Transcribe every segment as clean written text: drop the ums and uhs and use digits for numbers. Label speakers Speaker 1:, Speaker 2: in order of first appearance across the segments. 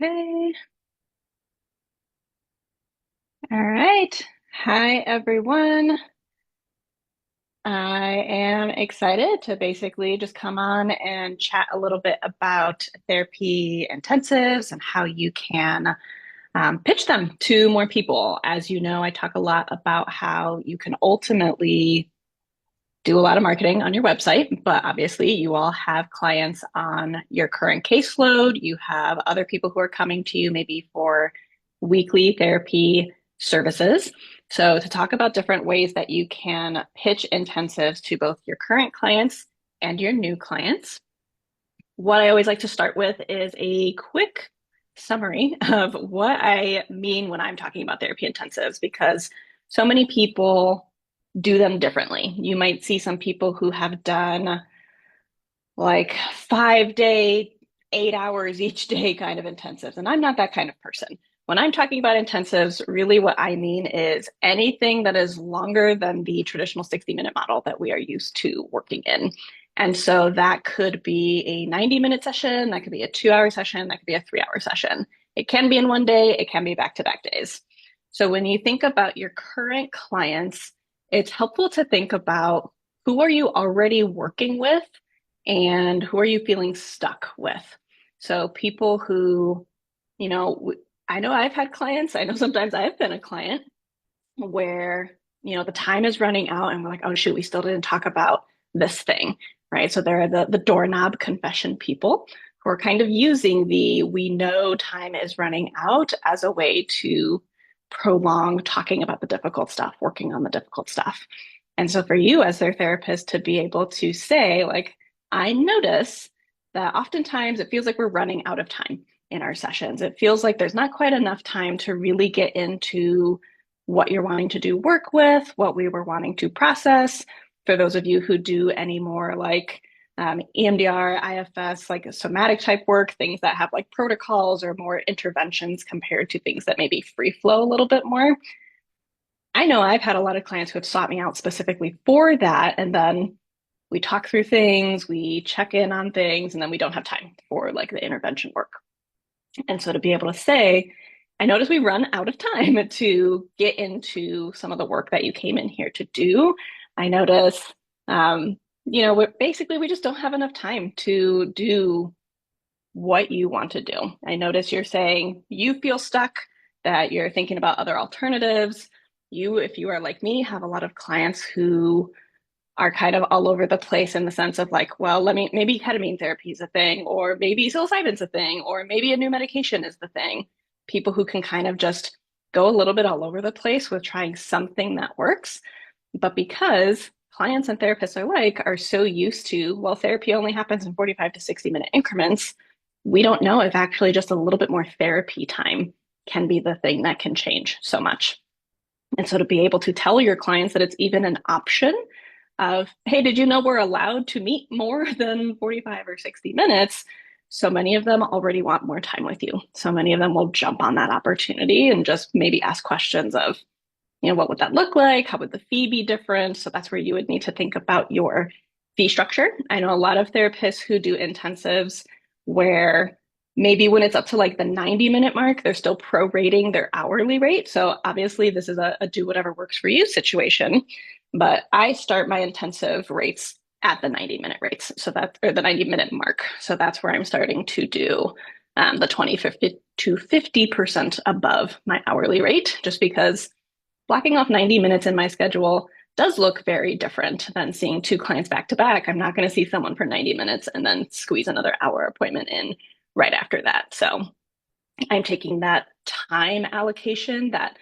Speaker 1: Okay. All right. Hi, everyone. I am excited to basically just come on and chat a little bit about therapy intensives and how you can pitch them to more people. As you know, I talk a lot about how you can ultimately do a lot of marketing on your website, but obviously you all have clients on your current caseload. You have other people who are coming to you maybe for weekly therapy services. So, to talk about different ways that you can pitch intensives to both your current clients and your new clients, what I always like to start with is a quick summary of what I mean when I'm talking about therapy intensives, because so many people do them differently. You might see some people who have done like 5 day, 8 hours each day kind of intensives. And I'm not that kind of person. When I'm talking about intensives, really what I mean is anything that is longer than the traditional 60-minute model that we are used to working in. And so that could be a 90-minute session, that could be a 2 hour session, that could be a 3 hour session. It can be in one day, it can be back-to-back days. So when you think about your current clients, it's helpful to think about who are you already working with and who are you feeling stuck with? So people who, you know, I know I've had clients, I know sometimes I've been a client where, the time is running out and we're like, oh shoot, we still didn't talk about this thing, right? So there are the doorknob confession people who are kind of using the we know time is running out as a way to prolong talking about the difficult stuff, working on the difficult stuff. And so for you as their therapist to be able to say, like, I notice that oftentimes it feels like we're running out of time in our sessions. It feels like there's not quite enough time to really get into what you're wanting to do work with, what we were wanting to process. For those of you who do any more like EMDR, IFS, like a somatic type work, things that have like protocols or more interventions compared to things that maybe free flow a little bit more. I know I've had a lot of clients who have sought me out specifically for that. And then we talk through things, we check in on things, and then we don't have time for like the intervention work. And so to be able to say, I notice we run out of time to get into some of the work that you came in here to do. I notice, basically we just don't have enough time to do what you want to do. I notice you're saying you feel stuck, that you're thinking about other alternatives. You, if you are like me, have a lot of clients who are kind of all over the place in the sense of like, well, maybe ketamine therapy is a thing, or maybe psilocybin's a thing, or maybe a new medication is the thing. People who can kind of just go a little bit all over the place with trying something that works. But because clients and therapists alike are so used to, well, therapy only happens in 45 to 60-minute increments, we don't know if actually just a little bit more therapy time can be the thing that can change so much. And so to be able to tell your clients that it's even an option of, hey, did you know we're allowed to meet more than 45 or 60 minutes? So many of them already want more time with you. So many of them will jump on that opportunity and just maybe ask questions of, what would that look like? How would the fee be different? So that's where you would need to think about your fee structure. I know a lot of therapists who do intensives where maybe when it's up to like the 90-minute mark, they're still prorating their hourly rate. So obviously, this is a do whatever works for you situation. But I start my intensive rates at the 90-minute rates. So that's, or the 90-minute mark. So that's where I'm starting to do the 20, 50 to 50% above my hourly rate, just because blocking off 90 minutes in my schedule does look very different than seeing two clients back to back. I'm not going to see someone for 90 minutes and then squeeze another hour appointment in right after that. So I'm taking that time allocation, that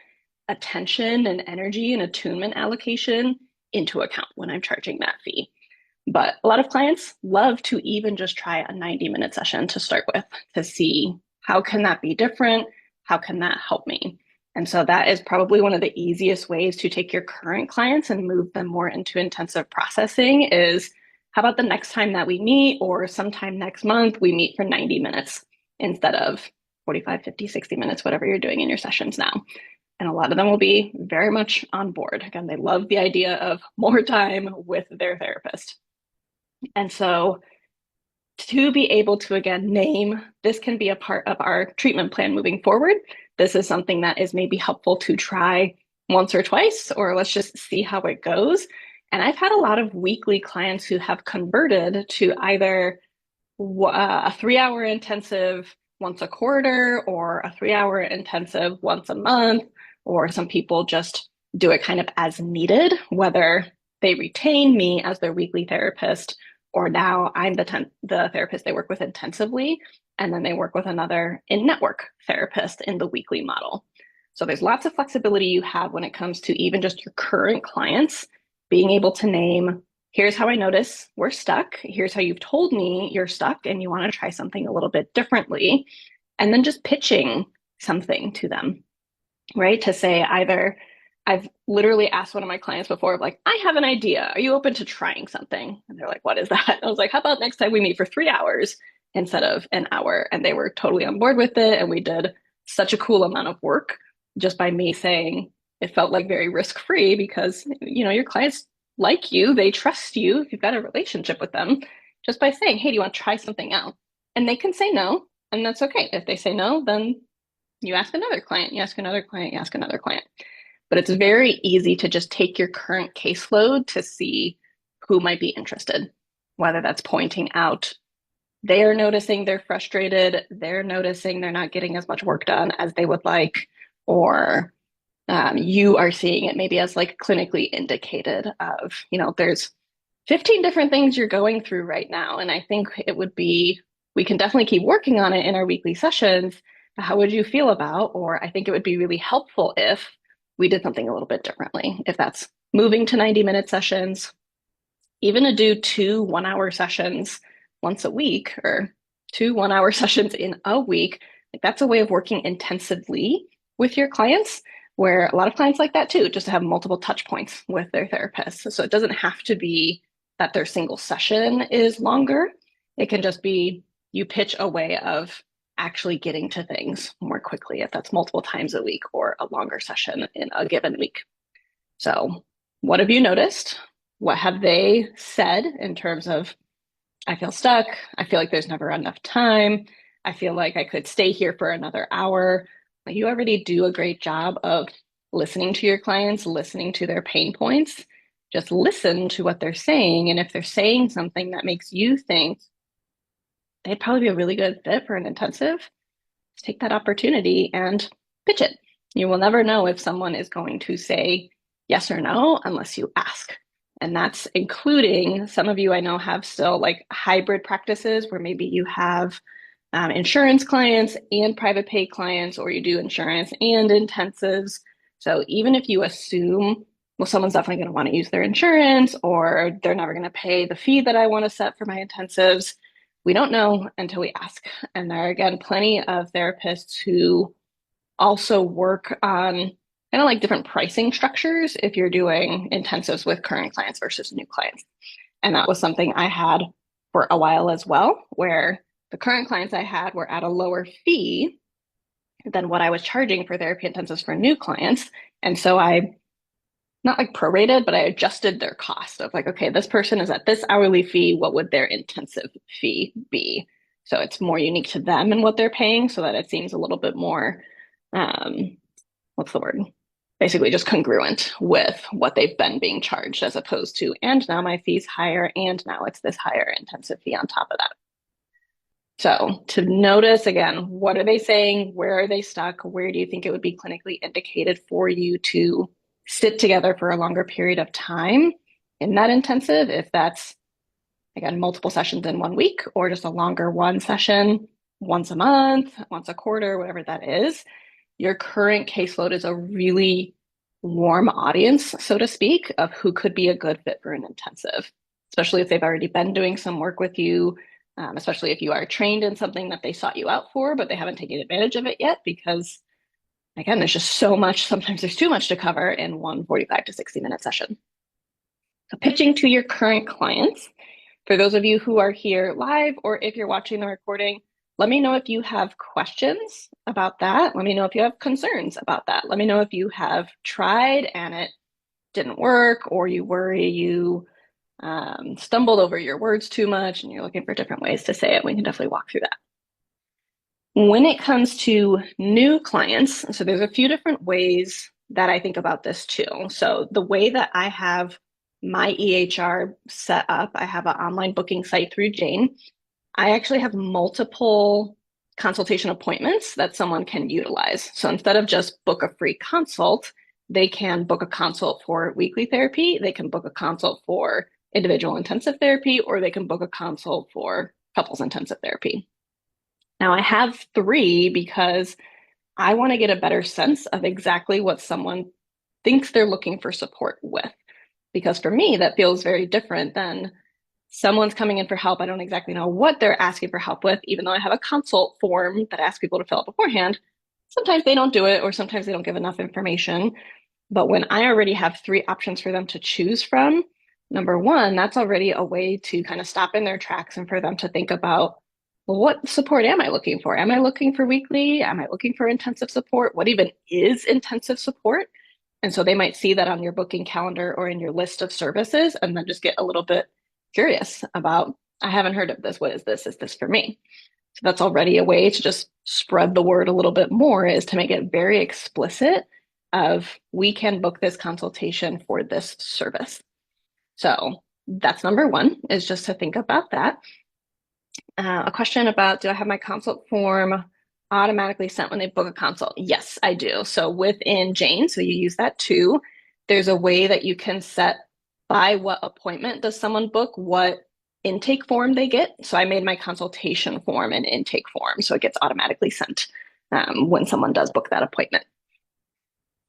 Speaker 1: attention and energy and attunement allocation into account when I'm charging that fee. But a lot of clients love to even just try a 90-minute session to start with to see how can that be different? How can that help me? And so that is probably one of the easiest ways to take your current clients and move them more into intensive processing is how about the next time that we meet or sometime next month, we meet for 90 minutes instead of 45, 50, 60 minutes, whatever you're doing in your sessions now. And a lot of them will be very much on board. Again, they love the idea of more time with their therapist. And so to be able to, again, name this can be a part of our treatment plan moving forward. This is something that is maybe helpful to try once or twice, or let's just see how it goes. And I've had a lot of weekly clients who have converted to either a 3 hour intensive once a quarter or a 3 hour intensive once a month, or some people just do it kind of as needed, whether they retain me as their weekly therapist or now I'm the therapist they work with intensively, and then they work with another in-network therapist in the weekly model. So there's lots of flexibility you have when it comes to even just your current clients, being able to name, here's how I notice we're stuck. Here's how you've told me you're stuck and you want to try something a little bit differently. And then just pitching something to them, right? To say either, I've literally asked one of my clients before, like, I have an idea. Are you open to trying something? And they're like, what is that? I was like, how about next time we meet for 3 hours instead of an hour? And they were totally on board with it. And we did such a cool amount of work just by me saying it felt like very risk-free because, your clients like you, they trust you if you've got a relationship with them, just by saying, hey, do you want to try something out? And they can say no, and that's okay. If they say no, then you ask another client, you ask another client, you ask another client. But it's very easy to just take your current caseload to see who might be interested, whether that's pointing out they're noticing they're frustrated, they're noticing they're not getting as much work done as they would like, or you are seeing it maybe as like clinically indicated of, there's 15 different things you're going through right now. And I think we can definitely keep working on it in our weekly sessions. How would you feel about, or I think it would be really helpful if we did something a little bit differently. If that's moving to 90-minute sessions, even to do 2 1-hour sessions once a week or 2 1-hour sessions in a week, like that's a way of working intensively with your clients, where a lot of clients like that too, just to have multiple touch points with their therapist. So it doesn't have to be that their single session is longer. It can just be you pitch a way of actually getting to things more quickly if that's multiple times a week or a longer session in a given week. So what have you noticed? What have they said in terms of, I feel stuck. I feel like there's never enough time. I feel like I could stay here for another hour. You already do a great job of listening to your clients, listening to their pain points. Just listen to what they're saying. And if they're saying something that makes you think they'd probably be a really good fit for an intensive, take that opportunity and pitch it. You will never know if someone is going to say yes or no unless you ask. And that's including, some of you I know have still like hybrid practices where maybe you have insurance clients and private pay clients, or you do insurance and intensives. So even if you assume, well, someone's definitely going to want to use their insurance, or they're never going to pay the fee that I want to set for my intensives, we don't know until we ask. And there are, again, plenty of therapists who also work on kind of like different pricing structures if you're doing intensives with current clients versus new clients. And that was something I had for a while as well, where the current clients I had were at a lower fee than what I was charging for therapy intensives for new clients. And so I not like prorated, but I adjusted their cost of like, okay, this person is at this hourly fee. What would their intensive fee be? So it's more unique to them and what they're paying, so that it seems a little bit more, what's the word? Basically just congruent with what they've been being charged, as opposed to, and now my fee's higher, and now it's this higher intensive fee on top of that. So to notice, again, what are they saying? Where are they stuck? Where do you think it would be clinically indicated for you to sit together for a longer period of time in that intensive? If that's, again, multiple sessions in 1 week, or just a longer one session once a month, once a quarter, whatever that is, your current caseload is a really warm audience, so to speak, of who could be a good fit for an intensive, especially if they've already been doing some work with you. Especially if you are trained in something that they sought you out for, but they haven't taken advantage of it yet, because again, there's just so much, sometimes there's too much to cover in one 45 to 60-minute session. So pitching to your current clients, for those of you who are here live, or if you're watching the recording, let me know if you have questions about that. Let me know if you have concerns about that. Let me know if you have tried and it didn't work, or you worry you stumbled over your words too much and you're looking for different ways to say it, we can definitely walk through that. When it comes to new clients, so there's a few different ways that I think about this too. So the way that I have my EHR set up, I have an online booking site through Jane. I actually have multiple consultation appointments that someone can utilize. So instead of just book a free consult, they can book a consult for weekly therapy, they can book a consult for individual intensive therapy, or they can book a consult for couples intensive therapy. Now I have three because I want to get a better sense of exactly what someone thinks they're looking for support with. Because for me, that feels very different than someone's coming in for help. I don't exactly know what they're asking for help with, even though I have a consult form that asks people to fill out beforehand. Sometimes they don't do it, or sometimes they don't give enough information. But when I already have three options for them to choose from, number one, that's already a way to kind of stop in their tracks and for them to think about, well, what support am I looking for? Am I looking for weekly? Am I looking for intensive support? What even is intensive support? And so they might see that on your booking calendar or in your list of services and then just get a little bit curious about, I haven't heard of this. What is this? Is this for me? So that's already a way to just spread the word a little bit more, is to make it very explicit of, we can book this consultation for this service. So that's number one, is just to think about that. A question about, do I have my consult form automatically sent when they book a consult? Yes, I do. So within Jane, so you use that too, there's a way that you can set by what appointment does someone book, what intake form they get. So I made my consultation form an intake form, so it gets automatically sent when someone does book that appointment.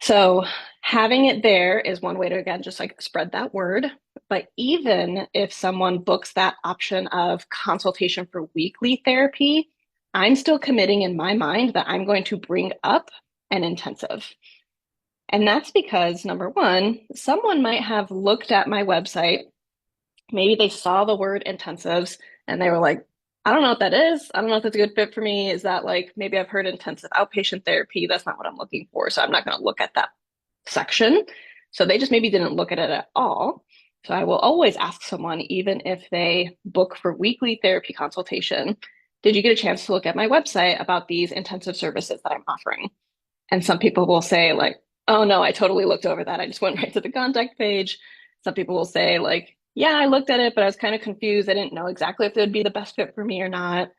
Speaker 1: So having it there is one way to, again, just like spread that word. But even if someone books that option of consultation for weekly therapy, I'm still committing in my mind that I'm going to bring up an intensive. And that's because, number one, someone might have looked at my website. Maybe they saw the word intensives and they were like, I don't know what that is. I don't know if that's a good fit for me. Is that like, maybe I've heard intensive outpatient therapy. That's not what I'm looking for. So I'm not going to look at that section. So they just maybe didn't look at it at all. So I will always ask someone, even if they book for weekly therapy consultation, did you get a chance to look at my website about these intensive services that I'm offering? And some people will say like, oh no, I totally looked over that. I just went right to the contact page. Some people will say like, yeah, I looked at it, but I was kind of confused. I didn't know exactly if it would be the best fit for me or not.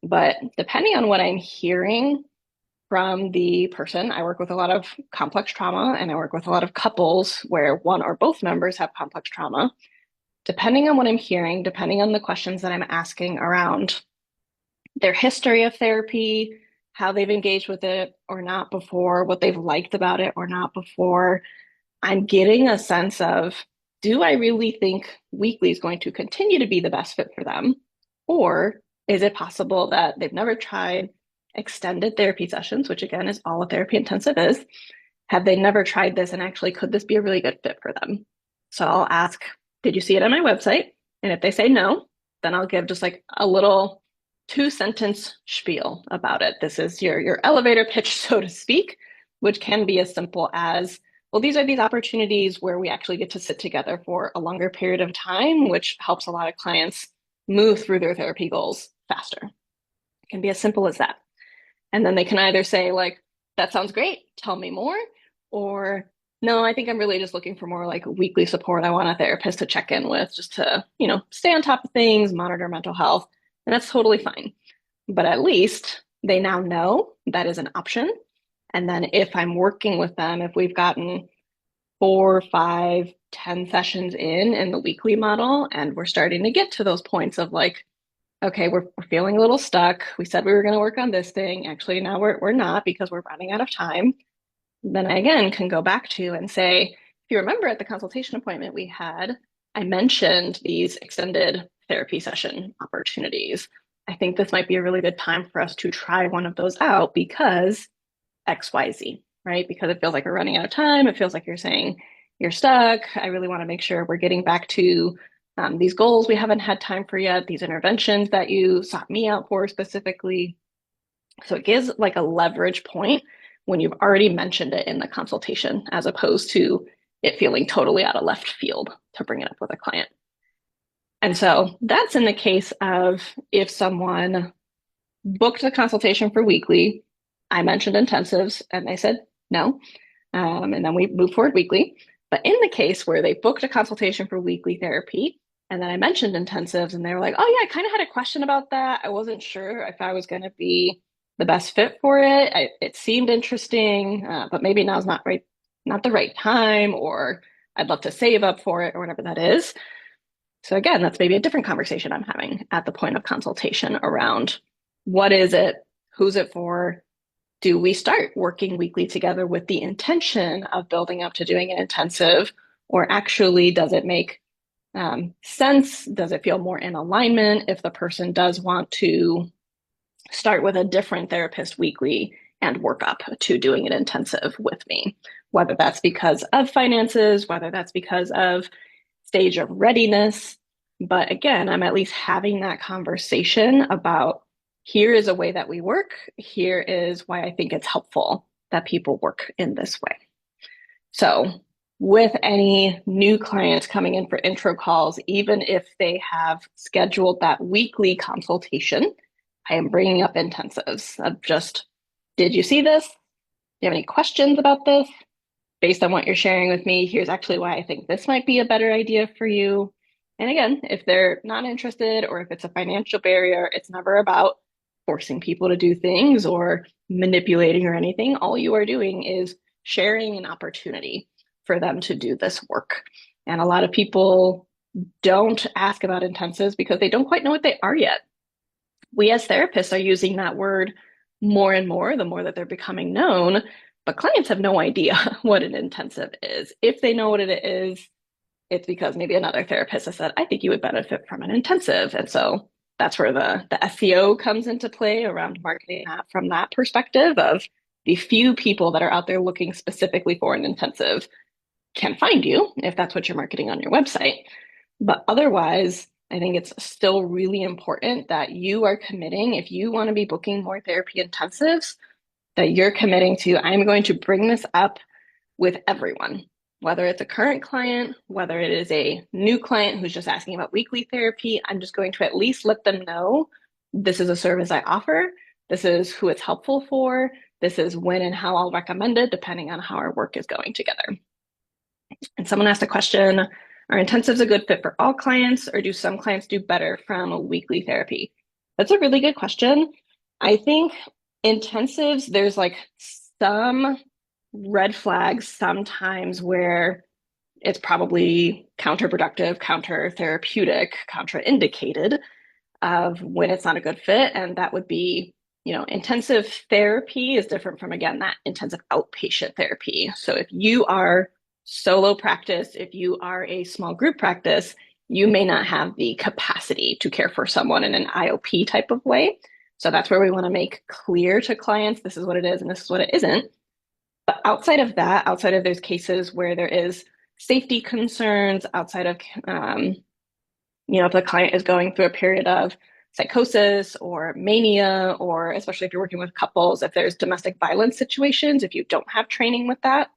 Speaker 1: But depending on what I'm hearing from the person, I work with a lot of complex trauma and I work with a lot of couples where one or both members have complex trauma. Depending on what I'm hearing, depending on the questions that I'm asking around their history of therapy, how they've engaged with it or not before, what they've liked about it or not before, I'm getting a sense of, do I really think weekly is going to continue to be the best fit for them? Or is it possible that they've never tried extended therapy sessions, which again is all a therapy intensive is? Have they never tried this, and actually could this be a really good fit for them? So I'll ask, did you see it on my website? And if they say no, then I'll give just like a little 2-sentence spiel about it. This is your elevator pitch, so to speak, which can be as simple as, well, these are these opportunities where we actually get to sit together for a longer period of time, which helps a lot of clients move through their therapy goals faster. It can be as simple as that. And then they can either say like, that sounds great, tell me more, or no, I think I'm really just looking for more like weekly support. I want a therapist to check in with, just to, stay on top of things, monitor mental health. And that's totally fine. But at least they now know that is an option. And then if I'm working with them, if we've gotten 4, 5, 10 sessions in the weekly model, and we're starting to get to those points of like, okay, we're feeling a little stuck. We said we were going to work on this thing. Actually, now we're not, because we're running out of time. Then I again can go back to and say, if you remember at the consultation appointment we had, I mentioned these extended therapy session opportunities. I think this might be a really good time for us to try one of those out because XYZ, right? Because it feels like we're running out of time. It feels like you're saying you're stuck. I really want to make sure we're getting back to these goals we haven't had time for yet, these interventions that you sought me out for specifically. So it gives like a leverage point when you've already mentioned it in the consultation, as opposed to it feeling totally out of left field to bring it up with a client. And so that's in the case of if someone booked a consultation for weekly, I mentioned intensives and they said no. And then we moved forward weekly. But in the case where they booked a consultation for weekly therapy, and then I mentioned intensives, and they were like, oh, yeah, I kind of had a question about that. I wasn't sure if I was going to be the best fit for it. It seemed interesting, but maybe now's not the right time, or I'd love to save up for it, or whatever that is. So again, that's maybe a different conversation I'm having at the point of consultation around what is it? Who's it for? Do we start working weekly together with the intention of building up to doing an intensive, or actually does it make sense? Does it feel more in alignment if the person does want to start with a different therapist weekly and work up to doing an intensive with me? Whether that's because of finances, whether that's because of stage of readiness. But again, I'm at least having that conversation about here is a way that we work. Here is why I think it's helpful that people work in this way. So, with any new clients coming in for intro calls, even if they have scheduled that weekly consultation, I am bringing up intensives of just, did you see this? Do you have any questions about this? Based on what you're sharing with me, here's actually why I think this might be a better idea for you. And again, if they're not interested or if it's a financial barrier, it's never about forcing people to do things or manipulating or anything. All you are doing is sharing an opportunity for them to do this work. And a lot of people don't ask about intensives because they don't quite know what they are yet. We as therapists are using that word more and more, the more that they're becoming known, but clients have no idea what an intensive is. If they know what it is, it's because maybe another therapist has said, I think you would benefit from an intensive. And so that's where the SEO comes into play around marketing that from that perspective of the few people that are out there looking specifically for an intensive can find you if that's what you're marketing on your website. But otherwise, I think it's still really important that you are committing, if you want to be booking more therapy intensives, that you're committing to, I'm going to bring this up with everyone, whether it's a current client, whether it is a new client who's just asking about weekly therapy. I'm just going to at least let them know this is a service I offer. This is who it's helpful for. This is when and how I'll recommend it, depending on how our work is going together. And someone asked a question, are intensives a good fit for all clients, or do some clients do better from a weekly therapy? That's a really good question. I think intensives, there's like some red flags sometimes where it's probably counterproductive, counter therapeutic, contraindicated of when it's not a good fit. And that would be, intensive therapy is different from, again, that intensive outpatient therapy. So if you are solo practice, if you are a small group practice, you may not have the capacity to care for someone in an IOP type of way. So that's where we want to make clear to clients, this is what it is and this is what it isn't. But outside of that, outside of those cases where there is safety concerns, outside of, if the client is going through a period of psychosis or mania, or especially if you're working with couples, if there's domestic violence situations, if you don't have training with that,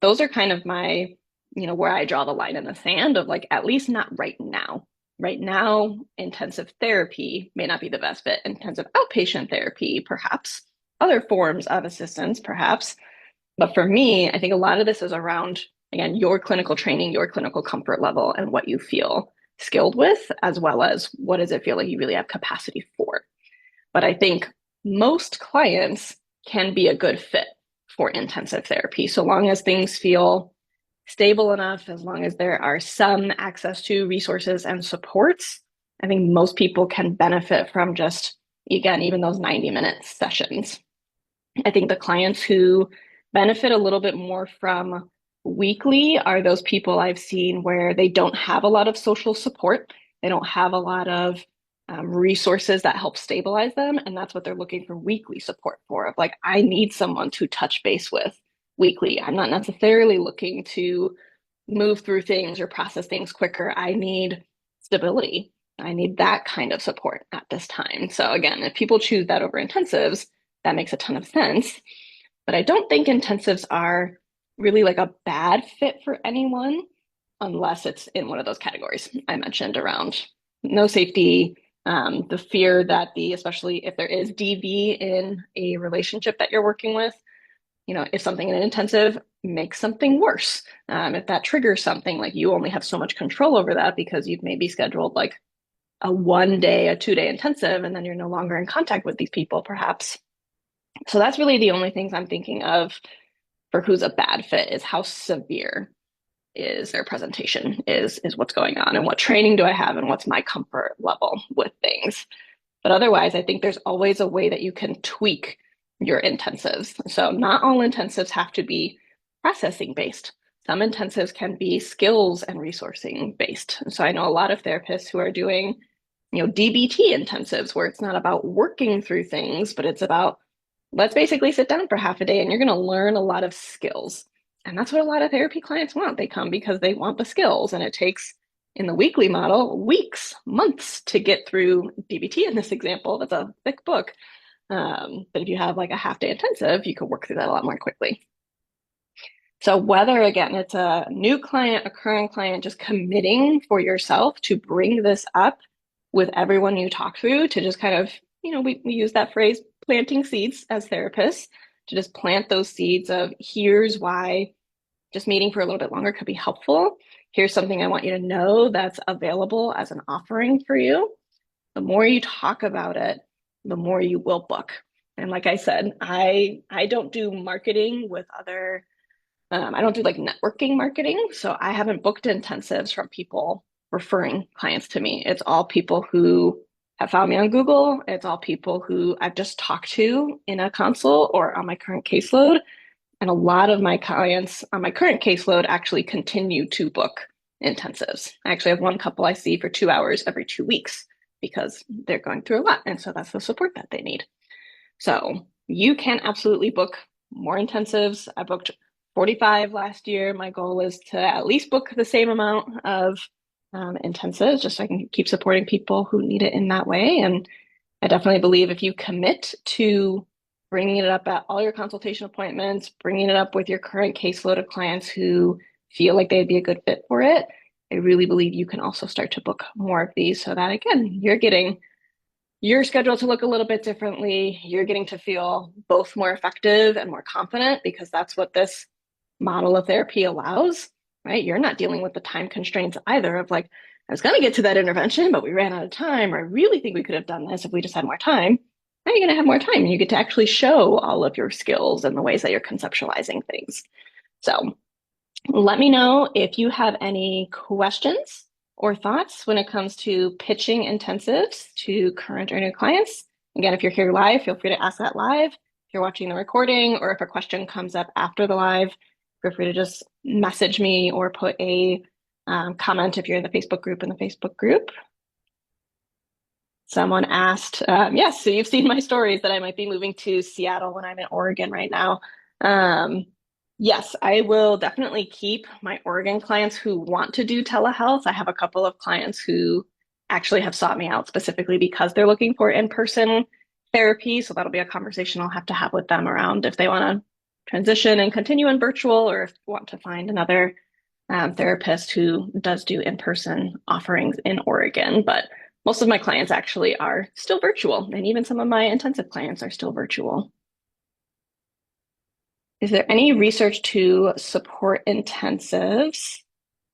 Speaker 1: those are kind of my, where I draw the line in the sand of like, at least not right now. Right now, intensive therapy may not be the best fit. Intensive outpatient therapy, perhaps. Other forms of assistance, perhaps. But for me, I think a lot of this is around, again, your clinical training, your clinical comfort level, and what you feel skilled with, as well as what does it feel like you really have capacity for. But I think most clients can be a good fit for intensive therapy, so long as things feel stable enough, as long as there are some access to resources and supports. I think most people can benefit from just, again, even those 90-minute sessions. I think the clients who benefit a little bit more from weekly are those people I've seen where they don't have a lot of social support. They don't have a lot of resources that help stabilize them. And that's what they're looking for weekly support for. Of like, I need someone to touch base with weekly. I'm not necessarily looking to move through things or process things quicker. I need stability. I need that kind of support at this time. So again, if people choose that over intensives, that makes a ton of sense. But I don't think intensives are really like a bad fit for anyone unless it's in one of those categories I mentioned around no safety, the fear that especially if there is DV in a relationship that you're working with, if something in an intensive makes something worse, if that triggers something, like you only have so much control over that because you've maybe scheduled like a 1 day, a 2 day intensive, and then you're no longer in contact with these people, perhaps. So that's really the only things I'm thinking of for who's a bad fit is how severe is their presentation, is what's going on, and what training do I have, and what's my comfort level with things. But otherwise, I think there's always a way that you can tweak your intensives. So not all intensives have to be processing based. Some intensives can be skills and resourcing based. So I know a lot of therapists who are doing, DBT intensives where it's not about working through things, but it's about let's basically sit down for half a day and you're going to learn a lot of skills. And that's what a lot of therapy clients want. They come because they want the skills, and it takes in the weekly model weeks, months to get through DBT in this example. That's a thick book. But if you have like a half day intensive, you could work through that a lot more quickly. So whether, again, it's a new client, a current client, just committing for yourself to bring this up with everyone you talk through to just kind of, we use that phrase, planting seeds as therapists, to just plant those seeds of here's why just meeting for a little bit longer could be helpful. Here's something I want you to know that's available as an offering for you. The more you talk about it, the more you will book. And like I said, I don't do marketing with other I don't do like networking marketing. So I haven't booked intensives from people referring clients to me. It's all people who have found me on Google. It's all people who I've just talked to in a consult or on my current caseload. And a lot of my clients on my current caseload actually continue to book intensives. I actually have one couple I see for 2 hours every 2 weeks because they're going through a lot. And so that's the support that they need. So you can absolutely book more intensives. I booked 45 last year. My goal is to at least book the same amount of intensives just so I can keep supporting people who need it in that way. And I definitely believe if you commit to bringing it up at all your consultation appointments, bringing it up with your current caseload of clients who feel like they'd be a good fit for it, I really believe you can also start to book more of these so that, again, you're getting your schedule to look a little bit differently. You're getting to feel both more effective and more confident because that's what this model of therapy allows, right? You're not dealing with the time constraints either of like, I was going to get to that intervention, but we ran out of time, or I really think we could have done this if we just had more time. Now you're going to have more time and you get to actually show all of your skills and the ways that you're conceptualizing things. So let me know if you have any questions or thoughts when it comes to pitching intensives to current or new clients. Again, if you're here live, feel free to ask that live. If you're watching the recording, or if a question comes up after the live, feel free to just message me or put a comment if you're in the Facebook group Someone asked, yes, so you've seen my stories that I might be moving to Seattle when I'm in Oregon right now. Yes, I will definitely keep my Oregon clients who want to do telehealth. I have a couple of clients who actually have sought me out specifically because they're looking for in-person therapy. So that'll be a conversation I'll have to have with them around if they want to transition and continue in virtual, or if they want to find another therapist who does do in-person offerings in Oregon. But most of my clients actually are still virtual, and even some of my intensive clients are still virtual. Is there any research to support intensives?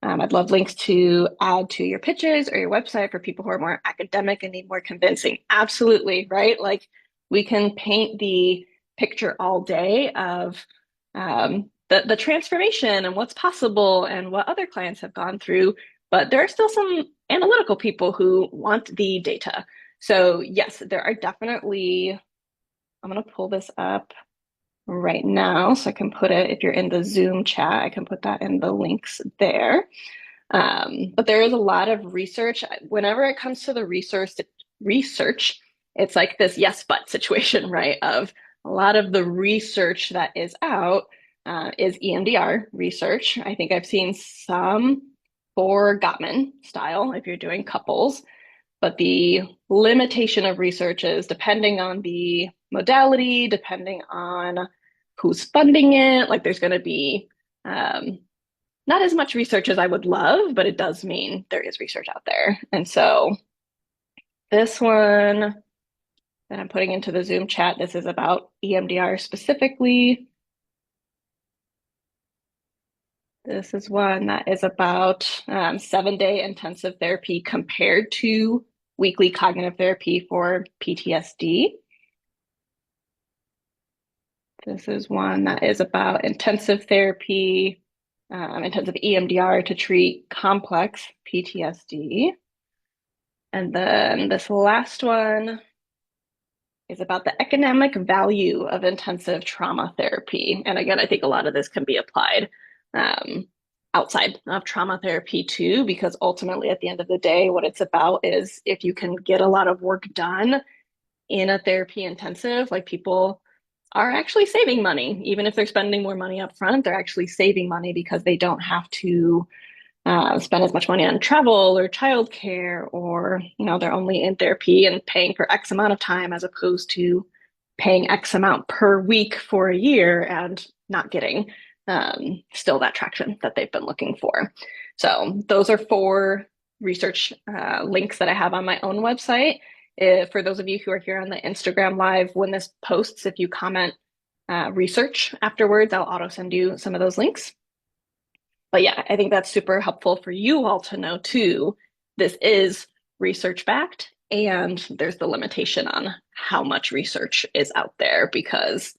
Speaker 1: I'd love links to add to your pitches or your website for people who are more academic and need more convincing. Absolutely, right? Like we can paint the picture all day of the transformation and what's possible and what other clients have gone through, but there are still some analytical people who want the data. So yes, there are definitely, I'm going to pull this up right now so I can put it, if you're in the Zoom chat, I can put that in the links there. But there is a lot of research. Whenever it comes to the research, it's like this yes, but situation, right? Of a lot of the research that is out is EMDR research. I think I've seen some for Gottman style if you're doing couples, but the limitation of research is depending on the modality, depending on who's funding it, like there's going to be not as much research as I would love, but it does mean there is research out there. And so this one that I'm putting into the Zoom chat, this is about EMDR specifically. This is one that is about 7-day intensive therapy compared to weekly cognitive therapy for PTSD. This is one that is about intensive therapy, intensive EMDR to treat complex PTSD. And then this last one is about the economic value of intensive trauma therapy. And again, I think a lot of this can be applied outside of trauma therapy too, because ultimately at the end of the day, what it's about is if you can get a lot of work done in a therapy intensive, like people are actually saving money. Even if they're spending more money up front, they're actually saving money because they don't have to spend as much money on travel or childcare, or they're only in therapy and paying for X amount of time as opposed to paying X amount per week for a year and not getting still that traction that they've been looking for. So those are 4 research links that I have on my own website. For those of you who are here on the Instagram live, when this posts, if you comment research afterwards, I'll auto send you some of those links. But yeah, I think that's super helpful for you all to know too. This is research backed, and there's the limitation on how much research is out there, because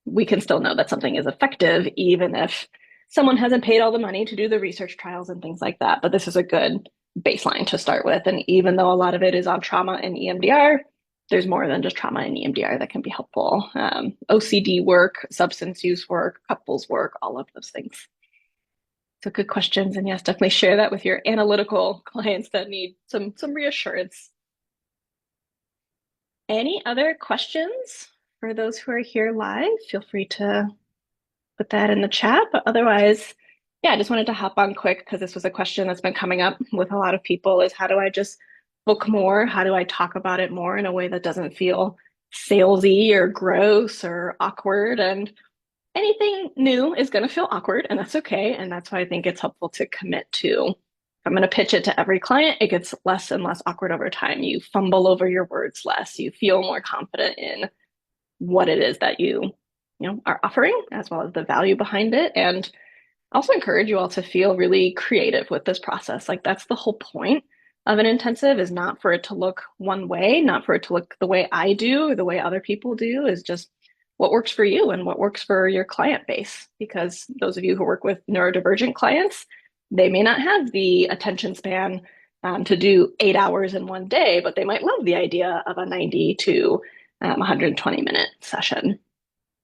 Speaker 1: we can still know that something is effective even if someone hasn't paid all the money to do the research trials and things like that. But this is a good baseline to start with. And even though a lot of it is on trauma and EMDR, there's more than just trauma and EMDR that can be helpful. OCD work, substance use work, couples work, all of those things. So good questions. And yes, definitely share that with your analytical clients that need some reassurance. Any other questions for those who are here live? Feel free to put that in the chat. But otherwise, yeah, I just wanted to hop on quick because this was a question that's been coming up with a lot of people, is how do I just book more? How do I talk about it more in a way that doesn't feel salesy or gross or awkward? And anything new is going to feel awkward, and that's okay. And that's why I think it's helpful to commit to. If I'm going to pitch it to every client, it gets less and less awkward over time. You fumble over your words less. You feel more confident in what it is that you are offering, as well as the value behind it. And also encourage you all to feel really creative with this process. Like, that's the whole point of an intensive, is not for it to look one way, not for it to look the way I do or the way other people do, is just what works for you and what works for your client base. Because those of you who work with neurodivergent clients, they may not have the attention span to do 8 hours in one day, but they might love the idea of a 90 to 120-minute session.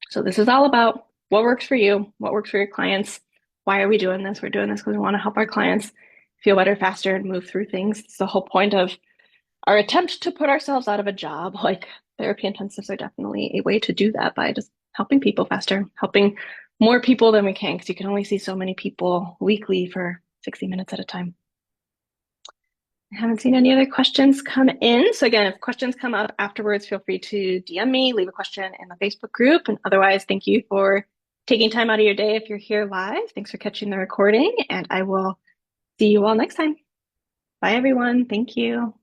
Speaker 1: So this is all about what works for you, what works for your clients. Why are we doing this? We're doing this because we want to help our clients feel better, faster, and move through things. It's the whole point of our attempt to put ourselves out of a job. Like, therapy intensives are definitely a way to do that, by just helping people faster, helping more people than we can, because you can only see so many people weekly for 60 minutes at a time. I haven't seen any other questions come in. So again, if questions come up afterwards, feel free to DM me, leave a question in the Facebook group. And otherwise, thank you for taking time out of your day if you're here live. Thanks for catching the recording, and I will see you all next time. Bye, everyone. Thank you.